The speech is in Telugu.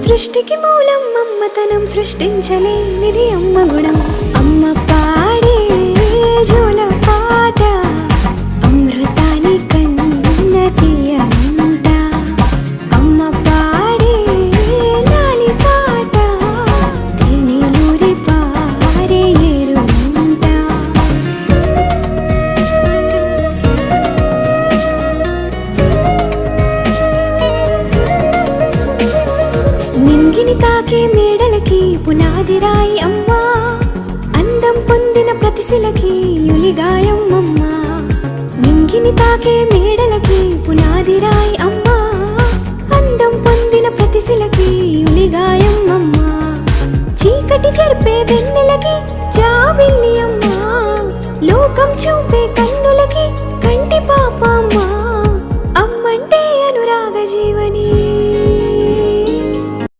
సృష్టికి మూలం అమ్మతనం, సృష్టించలేనిది అమ్మ గుణం. అమ్మ పాడే జోల పాట అమృతాని కన్న తీయంట. అమ్మ పాడే లాలి పాట తేనెలూరి పారే ఏరుంట. నింగిని తాకే మేడలకి పునాది రాయి అమ్మా, అందం పొందిన ప్రతిశిలకి యులిగాయం అమ్మా. నింగిని తాకే మేడలకి పునాది రాయి అమ్మా, అందం పొందిన ప్రతిశిలకి యులిగాయం అమ్మా. చీకటి చెరిపే వెన్నెలకి జాబిల్లి అమ్మా, లోకం చూపే కన్నులకి